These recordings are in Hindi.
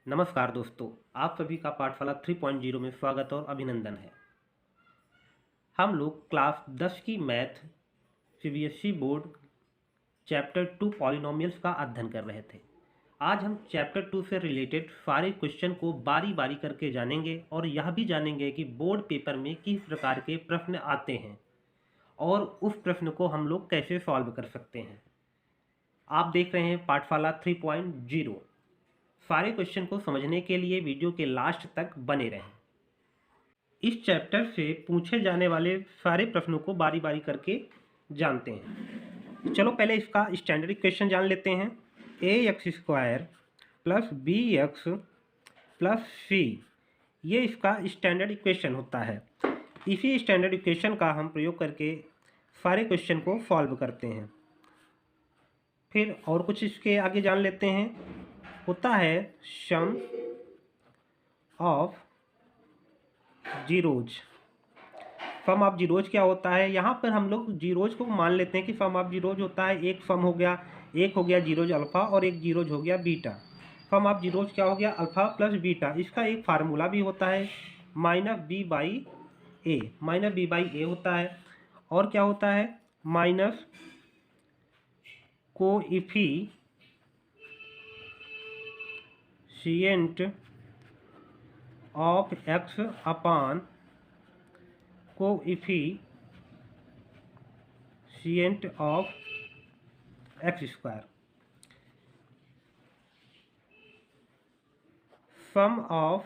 नमस्कार दोस्तों, आप सभी का पाठशाला 3.0 में स्वागत और अभिनंदन है। हम लोग क्लास 10 की math CBSE board chapter 2 polynomials का अध्ययन कर रहे थे। आज हम चैप्टर 2 से रिलेटेड सारे क्वेश्चन को बारी बारी करके जानेंगे और यह भी जानेंगे कि बोर्ड पेपर में किस प्रकार के प्रश्न आते हैं और उस प्रश्न को हम लोग कैसे सॉल्व कर सकते हैं। आप देख रहे हैं पाठशाला 3.0। सारे क्वेश्चन को समझने के लिए वीडियो के लास्ट तक बने रहें। इस चैप्टर से पूछे जाने वाले सारे प्रश्नों को बारी बारी करके जानते हैं। चलो पहले इसका स्टैंडर्ड इक्वेशन जान लेते हैं। ax² + bx + c, ये इसका स्टैंडर्ड इक्वेशन होता है। इसी स्टैंडर्ड इक्वेशन का हम प्रयोग करके सारे क्वेश्चन को सॉल्व करते हैं। फिर और कुछ इसके आगे जान लेते हैं। होता है sum of zeros. Sum of zeros क्या होता है? यहाँ पर हम लोग जीरोज को मान लेते हैं कि सम ऑफ जीरोज होता है एक सम हो गया, एक हो गया जीरोज अल्फ़ा और एक जीरोज हो गया बीटा। सम ऑफ जीरोज क्या हो गया? Alpha plus beta. इसका एक फार्मूला भी होता है -b/a, -b/a होता है। और क्या होता है? Minus coefficient of x upon coefficient of x²। Sum of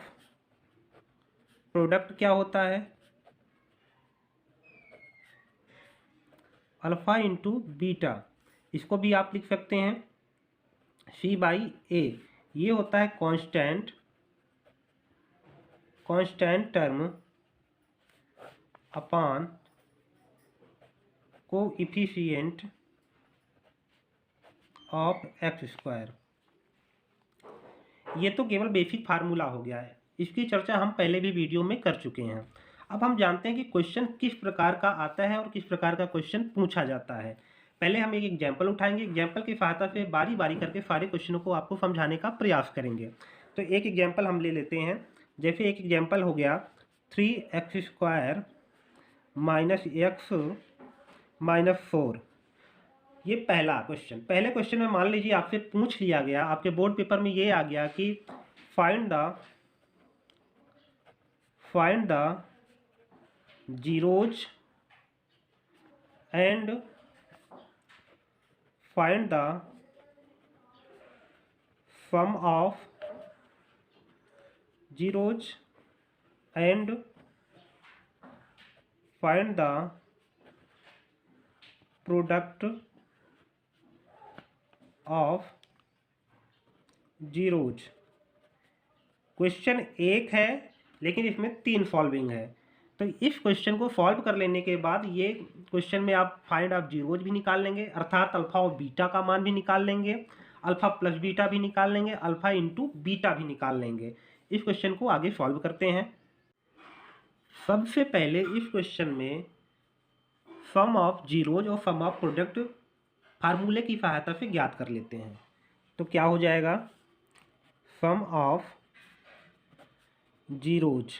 product क्या होता है? Alpha into beta. इसको भी आप लिख सकते हैं c/a। ये होता है constant term upon coefficient of x²। ये तो केवल बेसिक फार्मूला हो गया है। इसकी चर्चा हम पहले भी वीडियो में कर चुके हैं। अब हम जानते हैं कि क्वेश्चन किस प्रकार का आता है और किस प्रकार का क्वेश्चन पूछा जाता है। पहले हम एक एग्जाम्पल उठाएंगे। एग्जाम्पल की सहायता से बारी बारी करके सारे क्वेश्चनों को आपको समझाने का प्रयास करेंगे। तो एक एग्जाम्पल हम ले लेते हैं। जैसे एक एग्जाम्पल हो गया 3x² - x - 4। ये पहला क्वेश्चन। पहले क्वेश्चन में मान लीजिए आपसे पूछ लिया गया, आपके बोर्ड पेपर में ये आ गया कि find the zeros and find the sum of zeros and find the product of zeros. Question एक है लेकिन इसमें 3 सॉल्विंग है। तो इस क्वेश्चन को सॉल्व कर लेने के बाद ये क्वेश्चन में आप फाइंड ऑफ जीरोज भी निकाल लेंगे, अर्थात अल्फ़ा और बीटा का मान भी निकाल लेंगे, अल्फ़ा प्लस बीटा भी निकाल लेंगे, अल्फ़ा इंटू बीटा भी निकाल लेंगे। इस क्वेश्चन को आगे सॉल्व करते हैं। सबसे पहले इस क्वेश्चन में सम ऑफ जीरोज और सम ऑफ प्रोडक्ट फार्मूले की सहायता से ज्ञात कर लेते हैं। तो क्या हो जाएगा? Sum of zeros,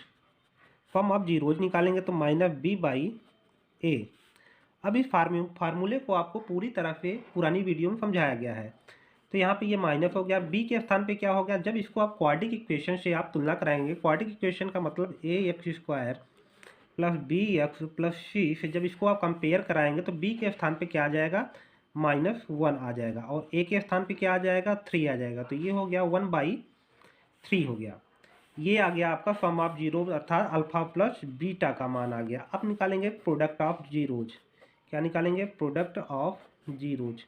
sum of zeros निकालेंगे तो -b/a। अब इस फार्मूले को आपको पूरी तरह से पुरानी वीडियो में समझाया गया है। तो यहाँ पे ये माइनस हो गया, b के स्थान पे क्या हो गया? जब इसको आप क्वाड्रेटिक इक्वेशन से आप तुलना कराएंगे, क्वाड्रेटिक इक्वेशन का मतलब ax² + bx + c से जब इसको आप कंपेयर कराएंगे तो b के स्थान पे क्या आ जाएगा? -1 आ जाएगा और a के स्थान पे क्या आ जाएगा? 3 आ जाएगा। तो ये हो गया 1/3 हो गया। ये आ गया आपका सम ऑफ जीरो, अर्थात अल्फ़ा प्लस बीटा का मान आ गया। अब निकालेंगे प्रोडक्ट ऑफ जीरोज। क्या निकालेंगे? Product of zeros.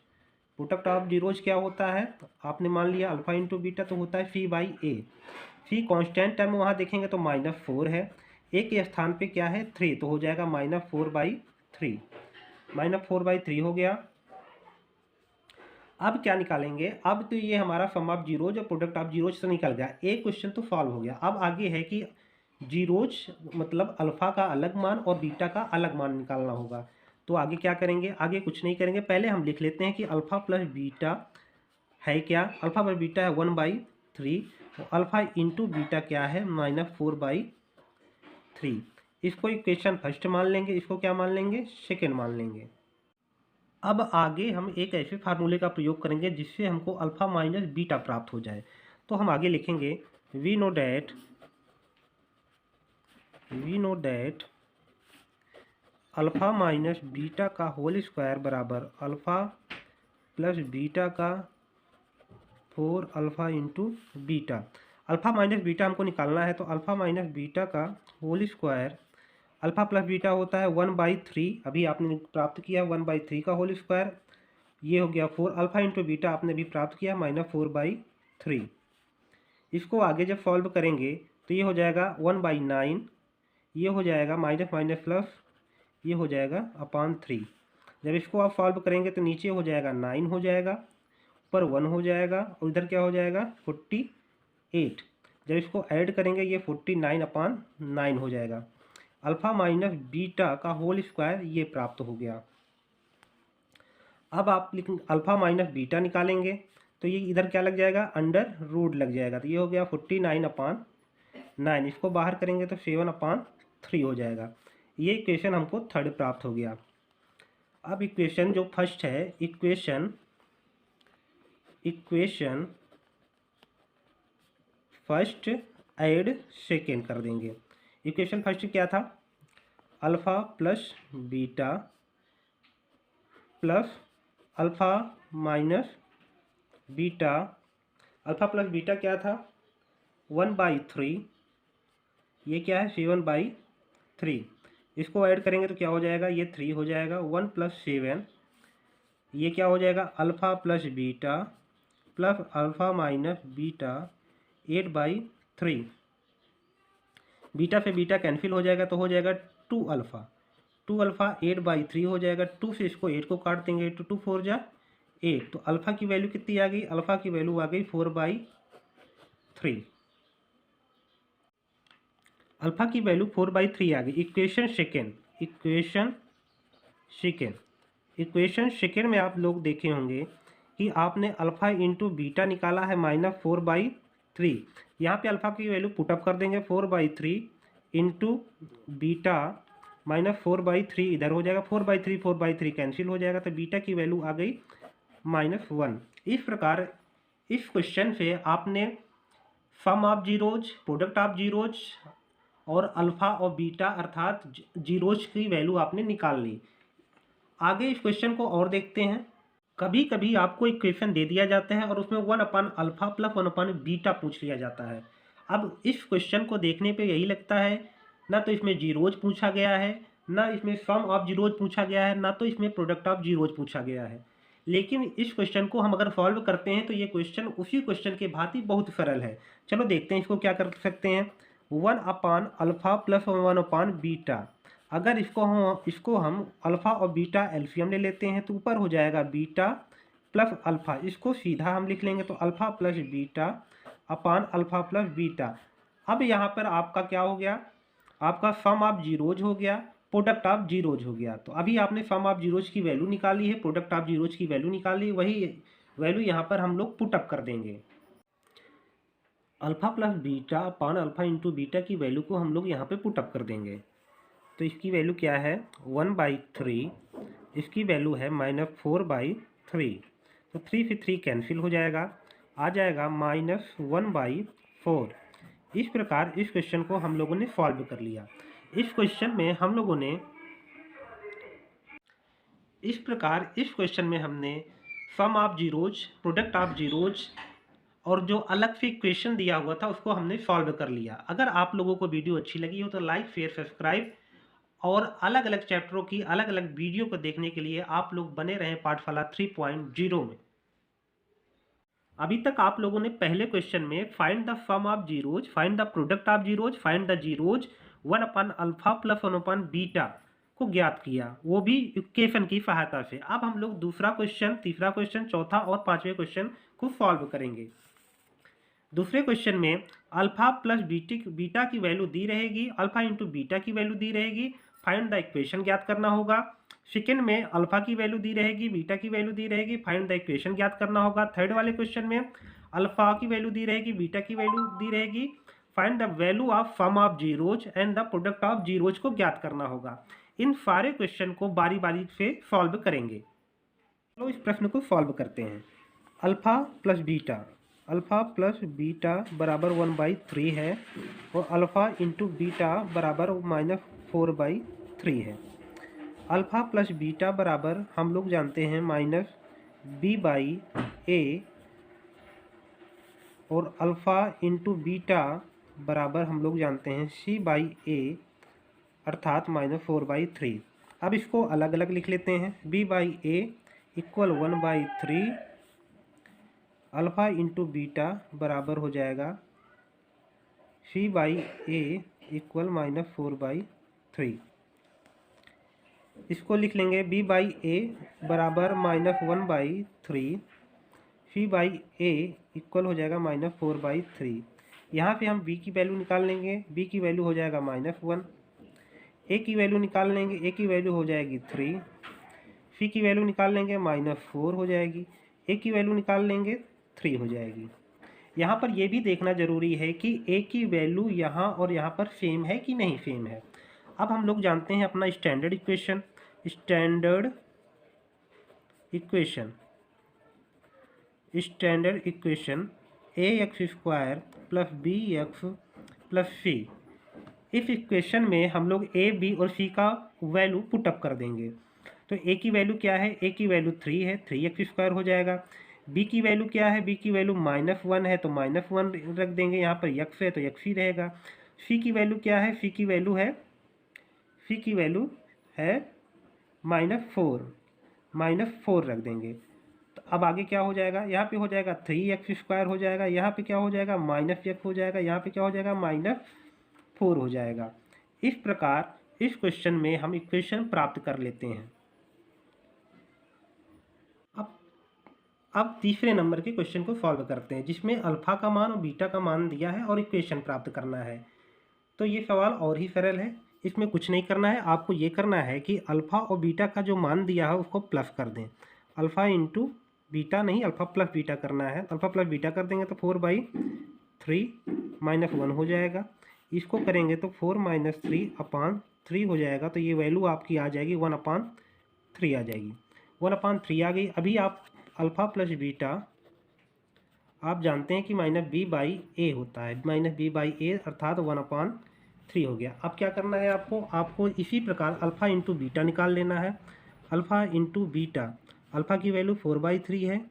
Product of zeros क्या होता है? तो आपने मान लिया अल्फ़ा इंटू बीटा, तो होता है c/a। c कांस्टेंट टर्म वहाँ देखेंगे तो -4 है, a के स्थान पे क्या है? 3, तो हो जाएगा -4/3। -4/3 हो गया। अब क्या निकालेंगे? अब तो ये हमारा सम ऑफ जीरोज और प्रोडक्ट ऑफ जीरोज से निकल गया। एक क्वेश्चन तो सॉल्व हो गया। अब आगे है कि जीरोज मतलब अल्फ़ा का अलग मान और बीटा का अलग मान निकालना होगा। तो आगे क्या करेंगे? आगे कुछ नहीं करेंगे, पहले हम लिख लेते हैं कि अल्फ़ा प्लस बीटा है क्या? अल्फ़ा प्लस बीटा है 1/3 3 और अल्फ़ा इंटू बीटा क्या है -4/3। इसको इक्वेशन फर्स्ट मान लेंगे, इसको क्या मान लेंगे, सेकेंड मान लेंगे। अब आगे हम एक ऐसे फार्मूले का प्रयोग करेंगे जिससे हमको अल्फ़ा माइनस बीटा प्राप्त हो जाए। तो हम आगे लिखेंगे we know that alpha minus beta का होल स्क्वायर बराबर अल्फ़ा प्लस बीटा का 4 alpha into beta. Alpha minus beta हमको निकालना है, तो अल्फ़ा माइनस बीटा का whole square, alpha plus beta होता है 1/3, अभी आपने प्राप्त किया 1/3 का होल स्क्वायर, ये हो गया 4 अल्फ़ा इंटू बीटा आपने भी प्राप्त किया -4/3। इसको आगे जब सॉल्व करेंगे तो ये हो जाएगा 1/9, ये हो जाएगा माइनस माइनस प्लस, ये हो जाएगा अपॉन 3। जब इसको आप सॉल्व करेंगे तो नीचे हो जाएगा 9 हो जाएगा, ऊपर 1 हो जाएगा और इधर क्या हो जाएगा 48। जब इसको ऐड करेंगे ये 49/9 हो जाएगा। अल्फ़ा माइनस बीटा का होल स्क्वायर ये प्राप्त हो गया। अब आप अल्फ़ा माइनस बीटा निकालेंगे तो ये इधर क्या लग जाएगा, अंडर रूट लग जाएगा, तो ये हो गया 49/9। इसको बाहर करेंगे तो 7/3 हो जाएगा। ये इक्वेशन हमको थर्ड प्राप्त हो गया। अब इक्वेशन जो फर्स्ट है, इक्वेशन फर्स्ट ऐड सेकेंड कर देंगे। इक्वेशन फर्स्ट क्या था, alpha plus beta plus alpha minus beta, alpha plus beta क्या था 1/3, ये क्या है 7/3। इसको ऐड करेंगे तो क्या हो जाएगा, ये 3 हो जाएगा, 1 + 7, ये क्या हो जाएगा alpha plus beta plus alpha minus beta 8/3। Beta से बीटा कैंसिल हो जाएगा तो हो जाएगा 2 अल्फ़ा 8/3 हो जाएगा। 2 से इसको 8 को काट देंगे तो 2 4 जा 8, तो अल्फ़ा की वैल्यू कितनी आ गई, अल्फ़ा की वैल्यू आ गई 4/3। अल्फ़ा की वैल्यू 4/3 आ गई। इक्वेशन सेकेंड में आप लोग देखे होंगे कि आपने अल्फ़ा इंटू बीटा निकाला है -4/3। यहाँ पे अल्फ़ा की वैल्यू पुटअप कर देंगे 4/3 इंटू बीटा -4/3, इधर हो जाएगा 4/3 कैंसिल हो जाएगा, तो बीटा की वैल्यू आ गई -1। इस प्रकार इस क्वेश्चन से आपने sum of zeros, product of zeros और अल्फ़ा और बीटा अर्थात जीरोज की वैल्यू आपने निकाल ली। आगे इस क्वेश्चन को और देखते हैं। कभी कभी आपको इक्वेशन दे दिया जाता है और उसमें 1/अल्फ़ा प्लस 1/बीटा पूछ लिया जाता है। अब इस क्वेश्चन को देखने पे यही लगता है ना तो इसमें जीरोज पूछा गया है, ना इसमें सम ऑफ जीरोज पूछा गया है, ना तो इसमें प्रोडक्ट ऑफ जीरोज पूछा गया है। लेकिन इस क्वेश्चन को हम अगर सॉल्व करते हैं तो ये क्वेश्चन उसी क्वेश्चन के भांति बहुत सरल है। चलो देखते हैं इसको क्या कर सकते हैं। 1/अल्फ़ा प्लस 1/बीटा, अगर इसको हम अल्फ़ा और बीटा एलसीएम ले लेते हैं तो ऊपर हो जाएगा बीटा प्लस अल्फ़ा, इसको सीधा हम लिख लेंगे तो अल्फ़ा प्लस बीटा अपान अल्फ़ा प्लस बीटा। अब यहाँ पर आपका क्या हो गया, आपका सम ऑफ जीरोज हो गया, प्रोडक्ट ऑफ जीरोज हो गया। तो अभी आपने सम ऑफ जीरोज की वैल्यू निकाली है, प्रोडक्ट ऑफ जीरोज की वैल्यू निकाली, वही वैल्यू यहाँ पर हम लोग पुटअप कर देंगे। अल्फ़ा प्लस बीटा अपान अल्फ़ा इंटू बीटा की वैल्यू को हम लोग यहाँ पे पुटअप कर देंगे। तो इसकी वैल्यू क्या है 1/3, इसकी वैल्यू है -4/3, तो 3 से 3 कैंसिल हो जाएगा, आ जाएगा -1/4। इस प्रकार इस क्वेश्चन को हम लोगों ने सॉल्व कर लिया। इस क्वेश्चन में हमने sum of zeros, product of zeros और जो अलग से इक्वेशन दिया हुआ था उसको हमने सॉल्व कर लिया। अगर आप लोगों को वीडियो अच्छी लगी हो तो लाइक शेयर सब्सक्राइब और अलग अलग चैप्टरों की अलग अलग वीडियो को देखने के लिए आप लोग बने रहें पाठशाला 3.0 में। अभी तक आप लोगों ने पहले क्वेश्चन में find the sum of zeros, find the product of zeros, find the zeros 1/अल्फ़ा प्लस 1/बीटा को ज्ञात किया, वो भी इक्वेशन की सहायता से। अब हम लोग दूसरा क्वेश्चन, तीसरा क्वेश्चन, चौथा और पांचवें क्वेश्चन को सॉल्व करेंगे। दूसरे क्वेश्चन में अल्फ़ा प्लस बीटा की वैल्यू दी रहेगी, अल्फ़ा इंटू बीटा की वैल्यू दी रहेगी, फाइंड द इक्वेशन ज्ञात करना होगा। सेकेंड में अल्फा की वैल्यू दी रहेगी, बीटा की वैल्यू दी रहेगी, फाइंड द इक्वेशन ज्ञात करना होगा। थर्ड वाले क्वेश्चन में अल्फा की वैल्यू दी रहेगी, बीटा की वैल्यू दी रहेगी, find the value of sum of zeros and the product of zeros को ज्ञात करना होगा। इन सारे क्वेश्चन को बारी बारी से सॉल्व करेंगे। चलो इस प्रश्न को सॉल्व करते हैं। अल्फा प्लस बीटा बराबर 1/3 है और अल्फा इंटू बीटा बराबर -4/3 है। अल्फा प्लस बीटा बराबर हम लोग जानते हैं -b/a और अल्फा इंटू बीटा बराबर हम लोग जानते हैं c/a अर्थात -4/3। अब इसको अलग अलग लिख लेते हैं। b/a equal 1/3 alpha into beta बराबर हो जाएगा c/a इक्वल -4/3। इसको लिख लेंगे b/a बराबर -1/3 c/a इक्वल हो जाएगा -4/3। यहाँ पे हम b की वैल्यू निकाल लेंगे, b की वैल्यू हो जाएगा -1, a की वैल्यू निकाल लेंगे, a की वैल्यू हो जाएगी 3, c की वैल्यू निकाल लेंगे -4 हो जाएगी, a की वैल्यू निकाल लेंगे 3 हो जाएगी। यहाँ पर यह भी देखना जरूरी है कि a की वैल्यू यहाँ और यहाँ पर सेम है कि नहीं सेम है। अब हम लोग जानते हैं अपना standard equation ax² plus bx plus c। इस इक्वेशन में हम लोग a, b और c का वैल्यू पुटअप कर देंगे। तो a की वैल्यू क्या है, a की वैल्यू 3 है, 3x² हो जाएगा। b की वैल्यू क्या है, b की वैल्यू -1 है तो -1 रख देंगे, यहाँ पर x है तो x ही रहेगा। c की वैल्यू क्या है, c की वैल्यू है -4 रख देंगे। तो अब आगे क्या हो जाएगा, यहाँ पे हो जाएगा 3x² हो जाएगा, यहाँ पे क्या हो जाएगा -x हो जाएगा, यहाँ पे क्या हो जाएगा -4 हो जाएगा। इस प्रकार इस क्वेश्चन में हम इक्वेशन प्राप्त कर लेते हैं। अब तीसरे नंबर के क्वेश्चन को सॉल्व करते हैं, जिसमें अल्फा का मान और बीटा का मान दिया है और इक्वेशन प्राप्त करना है। तो ये सवाल और ही सरल है, इसमें कुछ नहीं करना है। आपको ये करना है कि अल्फ़ा और बीटा का जो मान दिया है उसको प्लस कर दें। अल्फ़ा इंटू बीटा नहीं, अल्फ़ा प्लस बीटा करना है। अल्फ़ा प्लस बीटा कर देंगे तो 4/3 -1 हो जाएगा। इसको करेंगे तो 4 - 3/3 हो जाएगा। तो ये वैल्यू आपकी आ जाएगी 1/3 आ जाएगी, 1/3 आ गई। अभी आप अल्फ़ा प्लस बीटा आप जानते हैं कि -b/a होता है, -b/a अर्थात 1/3 हो गया। अब क्या करना है आपको इसी प्रकार अल्फ़ा इंटू बीटा निकाल लेना है। अल्फ़ा इंटू बीटा, अल्फ़ा की वैल्यू 4/3 है,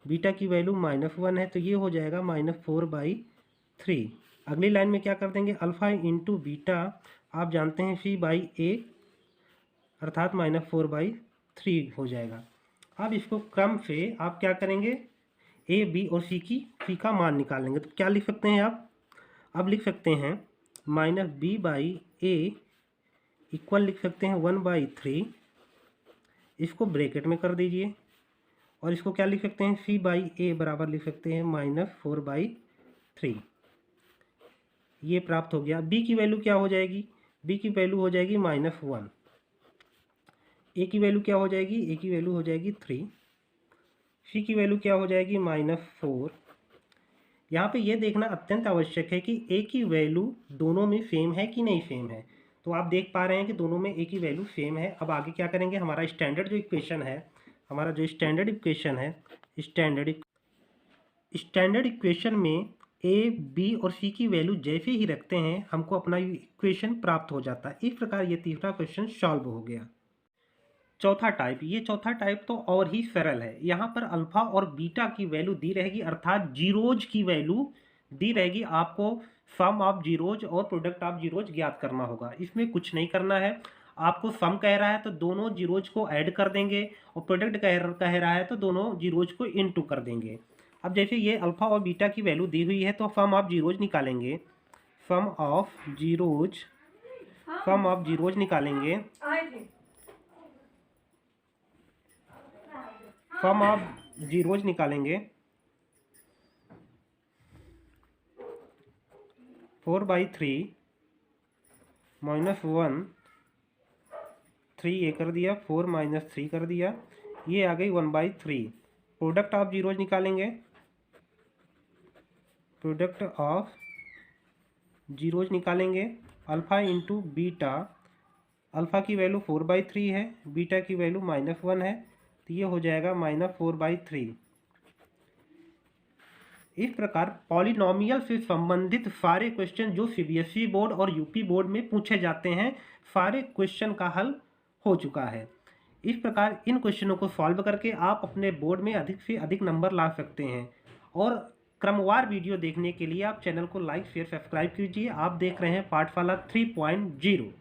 बीटा की वैल्यू -1 है, तो ये हो जाएगा -4/3। अगली लाइन में क्या कर देंगे, अल्फ़ा इंटू बीटा आप जानते हैं c/a अर्थात -4/3 हो जाएगा। अब इसको क्रम से आप क्या करेंगे, a, b और c का मान निकालेंगे। तो क्या लिख सकते हैं आप, अब लिख सकते हैं -b/a इक्वल लिख सकते हैं 1/3, इसको ब्रैकेट में कर दीजिए, और इसको क्या लिख सकते हैं, c/a बराबर लिख सकते हैं -4/3। ये प्राप्त हो गया। b की वैल्यू क्या हो जाएगी, b की वैल्यू हो जाएगी -1, a की वैल्यू क्या हो जाएगी, a की वैल्यू हो जाएगी 3, c की वैल्यू क्या हो जाएगी -4। यहाँ पे ये देखना अत्यंत आवश्यक है कि a की वैल्यू दोनों में सेम है कि नहीं सेम है। तो आप देख पा रहे हैं कि दोनों में a की वैल्यू सेम है। अब आगे क्या करेंगे, हमारा स्टैंडर्ड जो इक्वेशन है, स्टैंडर्ड इक्वेशन में a, b और c की वैल्यू जैसे ही रखते हैं हमको अपना इक्वेशन प्राप्त हो जाता है। इस प्रकार ये तीसरा क्वेश्चन सॉल्व हो गया। चौथा टाइप तो और ही सरल है। यहाँ पर अल्फा और बीटा की वैल्यू दी रहेगी, अर्थात जीरोज की वैल्यू दी रहेगी। आपको सम ऑफ जीरोज और प्रोडक्ट ऑफ जीरोज ज्ञात करना होगा। इसमें कुछ नहीं करना है, आपको सम कह रहा है तो दोनों जीरोज को ऐड कर देंगे, और प्रोडक्ट कह रहा है तो दोनों जीरोज को इनटू कर देंगे। अब जैसे ये अल्फा और बीटा की वैल्यू दी हुई है तो सम ऑफ जीरोज निकालेंगे, सम ऑफ जीरोज निकालेंगे। सम ऑफ जीरोज निकालेंगे 4/3 -1 3 ये कर दिया, 4 - 3 कर दिया, ये आ गई 1/3। प्रोडक्ट ऑफ जीरोज निकालेंगे, प्रोडक्ट ऑफ जीरोज निकालेंगे, अल्फ़ा इंटू बीटा, अल्फ़ा की वैल्यू 4/3 है, बीटा की वैल्यू -1 है, तो ये हो जाएगा -4/3। इस प्रकार पॉलिनॉमियल से संबंधित सारे क्वेश्चन जो सीबीएसई बोर्ड और यूपी बोर्ड में पूछे जाते हैं, सारे क्वेश्चन का हल हो चुका है। इस प्रकार इन क्वेश्चनों को सॉल्व करके आप अपने बोर्ड में अधिक से अधिक नंबर ला सकते हैं। और क्रमवार वीडियो देखने के लिए आप चैनल को लाइक शेयर सब्सक्राइब कीजिए। आप देख रहे हैं पाठशाला 3.0।